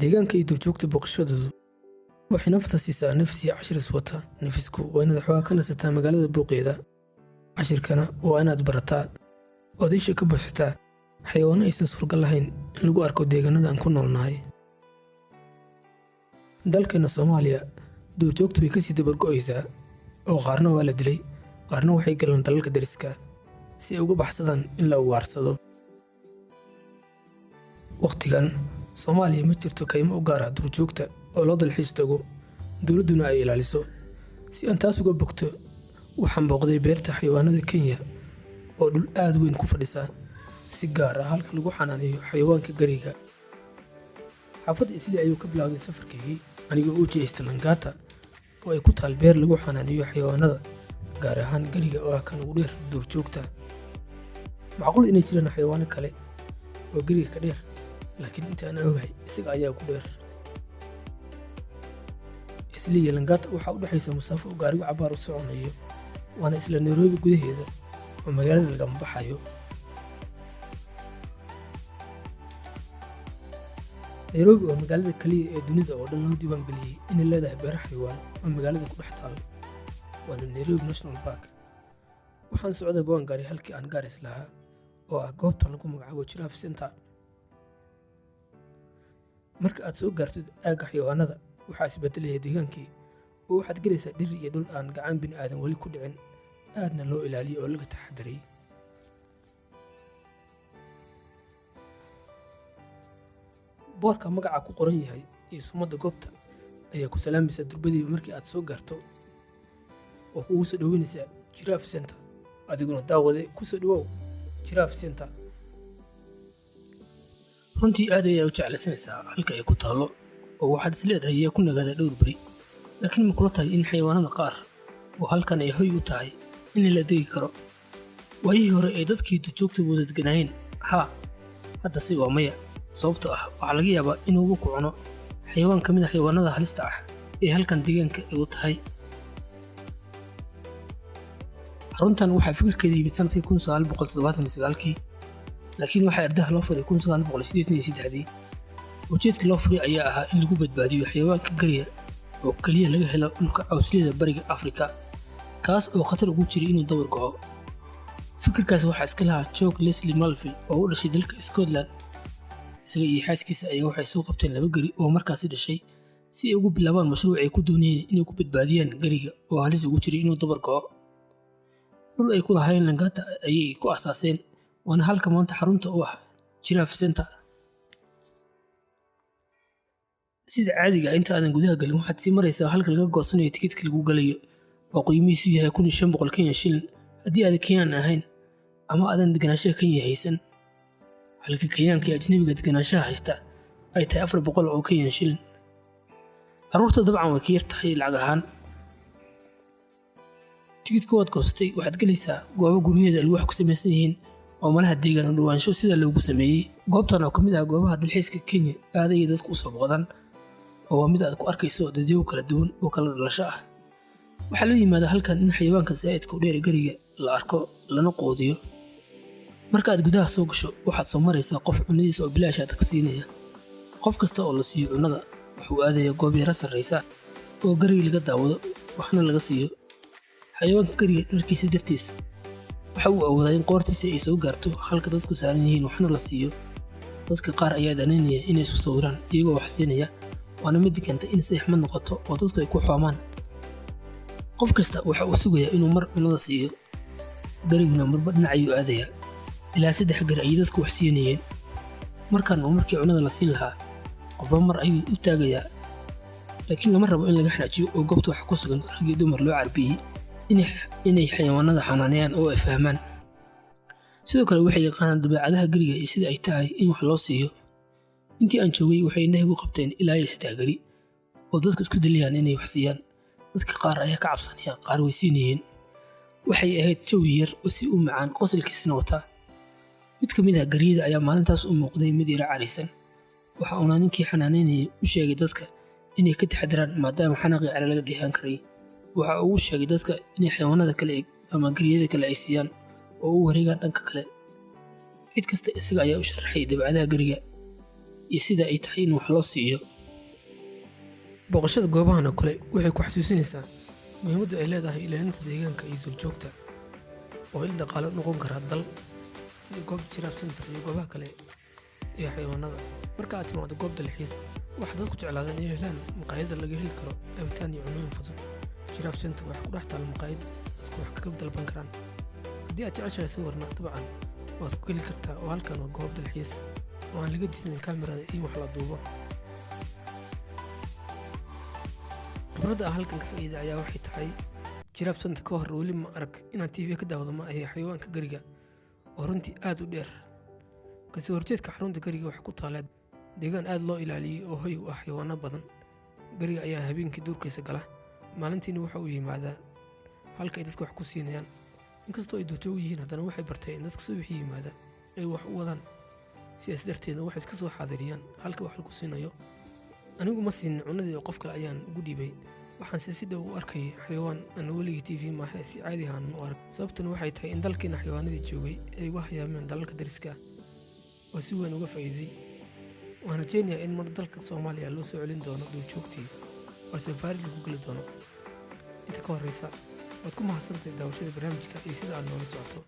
deegaanka iyo duurjoogta booqashadoodu waxay nafta siisaa nafis iyo cashir iswata. Nafisku waa inaad xoogaa ka nasataa magaalada buuqeeda, cashirkana waa inaad barataa ood isha ka buuxsataa xayawaano aysan suuragal lahayn in lagu arko deegaanada aan ku noolnahay. dalkeena Soomaaliya duurjoogtu way kasii dabargo'aysaa oo qaarna waa la dilay, qaarna waxay galeen dalalka deriska si ay uga baxsadaan in la ugaarsado. waqtigan Soomaaliya ma jirto kaymo u gaar ah duurjoogta oo loo dalxiis tago, dowladduna ay ilaaliso. si aan taas uga bogto, waxaan booqday beerta xayawaanada Kenya oo dhul aad weyn ku fadhisa, si gaar ah halka lagu xanaaneeyo xayawaanka gariga. xaafadda Islii ayuu ka bilowday safarkaygii anigoo u jeestay Langata oo ay ku taal beer lagu xanaaneeyo xayawaanada, gaar ahaan gariga oo ah kan ugu dheer duurjoogta. macquul inay jiraan xayawaano kale oo gariga ka dheer, laakiin inta aan ogahay isaga ayaa ku dheer. Islii iyo Langata waxaa u dhaxaysa masaafo uu gaarigu cabaar u soconayo, waana isla Nairobi gudaheeda oo magaalada lagama baxayo. Nairobi waa magaalada kaliya ee dunida oo dhan loo diiwaan geliyey inay leedahay beero xayawaan oo magaalada ku dhex taal, waana Nairobi National Park. waxaan socday baan gaaray halkii aan gaaris lahaa oo ah goobta lagu magacaabo Giraffe Center. marka aad soo gaartid aagga xayawaanada, waxaa isbedelaya deegaankii oo waxaad gelaysaa dhir iyo dhul aan gacan bini'aadan weli ku dhicin, aadna loo ilaaliyo oo laga taxadaray. boorka magaca ku qoran yahay iyo sumadda goobta ayaa ku salaamaysa durbadiiba markii aad soo gaarto oo kugu soo dhaweynaysa Giraffe Center. adiguna daawade ku soo dhawow Giraffe Center. runtii aad ayaa u jeclaysanaysaa halka ay ku taalo oo waxaad isleedahay ayaa ku nagaada dhowr beri, laakiin ma kula tahay in xayawaanada qaar oo halkan ay hoy u tahay in la degi karo? waayihii hore ee dadkii duurjoogta wada deganaayeen, haa, haddase waa maya. sababtoo ah waxaa laga yaabaa inuu ku cuno xayawaan ka mid ah xayawaanada halista ah ee halkan deegaanka ay u tahay. xaruntan waxaa fikirkeeda yimid sanadkii 1979, laakiin waxaa ardaha loo furay 1983. ujeedka loo furay ayaa ahaa in lagu badbaadiyo xayawaanka gariga oo kaliya laga helo dhulka cawsleyda bariga Afrika, kaas oo khatar ugu jiray inuu dabar go'o. fikirkaas waxaa iska lahaa Jock Leslie Malville oo u dhashay dalka Scotland. isaga iyo xaaskiisa ayaa waxay soo qabteen 2 gari oo markaasi dhashay si ay ugu bilaabaan mashruuc ay ku doonayeen inay ku badbaadiyaan gariga oo halis ugu jiray inuu dabar go'o. dhul ay ku lahaayeen Langata ayay ku asaaseen, waana halka maanta xarunta u ah Giraffe Center. sida caadiga inta aadan gudaha galin, waxaad sii maraysaa halka laga goosanayo tikidhka lagu galayo oo qiimihiisu yahay 1500 Kenya shilin haddii aadan Kenyan ahayn ama aadan deganaanshaha Kenya haysan, halka Kenyanka iyo ajnabiga deganaanshaha haysta ay tahay 400 oo Kenyan shilin. carruurta dabcan way ka yar tahay lacag ahaan. tikidhka waad goostay, waxaad gelaysaa goobo guryaheeda alwaax ku samaysan yihiin oo malaha deegaan u dhawaansho sida loogu sameeyey. goobtan oo ka mid ah goobaha dalxiiska Kenya aad ayay dadku u soo booqdaan, oo waa mid aad ku arkayso dadyo kala duwan oo kala dhalasho ah. waxaa loo yimaadaa halkan in xayawaanka zaa'idka u dheer gariga la arko lana qoodiyo. marka aad gudaha soo gasho, waxaad soo maraysaa qof cunadiisa oo bilaash ah siinaya. qof kasta oo la siiyo cunada wuxuu aadayaa goob yara sarreysa oo gariga laga daawado waxna laga siiyo. xayawaanka gariga dharkiisa dartiis waxa uu awoodaa in qoortiisa ay soo gaarto halka dadku saaran yihiin waxna la siiyo. dadka qaar ayaa danaynaya inay isu sawiraan iyagoo wax siinaya, waana mid keenta in saxmad noqoto oo dadku ay ku xoomaan. qof kasta waxa uu sugayaa inuu mar cunada siiyo, gariguna marba dhinac ayuu aadayaa. ilaa 3 gari ayay dadku wax siinayeen. markan oo markii cunada la siin lahaa, qofba mar ayuu u taagayaa, laakiin lama rabo in laga xanaajiyo oo goobta wax ku sugan rag iyo dumar loo carbiyey inay xayawaanada xanaaneeyaan oo ay fahmaan. sidoo kale waxay yaqaanaan dabeecadaha gariga iyo sida ay tahay in wax loo siiyo. intii aan joogay waxay indhahigu qabteen ilaa 3 gari oo dadku isku dalayaan inay wax siiyaan. dadka qaar ayaa ka cabsanaya, qaar way siinayeen. waxay ahayd jawi yar oo si u macaan qosolkiisana wata. mid ka mid ah gariyada ayaa maalintaas u muuqday mid yara caraysan. waxa uuna ninkii xanaaneynayay u sheegay dadka inay ka taxadaraan maadaama xanaaqii cara laga dheehan karay. waxa uu sheegay dadka inay xayawaanada kale ama gariyada kale ay siiyaan oo u wareegaan dhanka kale. cid kasta isaga ayaa u sharaxay dabeecadaha gariga. iyo sida ay tahay in wax loo siiyo. Booqashada goobahan oo kale waxay ku xasuusinaysaa muhiimadda ay leedahay ilaalinta deegaanka iyo duurjoogta oo il dhaqaale u noqon kara dal, sida goobta Giraffe Center iyo goobaha kale ee xayawaanada. Marka aad timaado goob dalxiis, waxaa dadku jeclaadaan inay helaan maqaayado laga heli karo cabitaan iyo cunnooyin fudud. Giraffe Center waxaa ku dhex taal maqaayad dadku wax ka dalban karaan. haddii aad jeceshahay sawirna, dabcan waad ku geli kartaa, oo halkan waa goob dalxiis oo aan laga diidin kaamirada iyo wax la duubo. khibradda aan halkan ka faa'iiday ayaa waxay tahay Giraffe Center ka hor weli ma arag inaan TV ka daawado ma ahe xayawaanka gariga oo runtii aad u dheer. kasoo horjeedka xarunta gariga waxaa ku taala deegaan aad loo ilaaliyey oo hoy u ah xayawaano badan. gariga ayaa habeenkii duurkiisa gala, maalintiina waxa uu yimaadaa halka ay dadku wax ku siinayaan. inkastoo ay duurjoog yihiin, haddana waxay barteen in dadka subaxii yimaada ay wax u wadaan, sidaas darteedna waxay iska soo xaadiriyaan halka wax lagu siinayo. anigu ma siin cunadii oo qof kale ayaan ugu dhiibay, waxaanse si dhow u arkay xayawaan aan weligii TV maaha si caadi ahaan u arag. sababtuna waxay tahay in dalkeena xayawaanadii joogay ay uga hayaameen dalalka dariska oo si weyn uga faa'iiday. waxaan rajeynayaa in mar dalka Soomaaliya loo soo celin doono duurjoogtii oo safari lagu geli doono. inta ka horreysa waad ku mahadsantahay daawashada barnaamijka iyo sida aad noola socoto.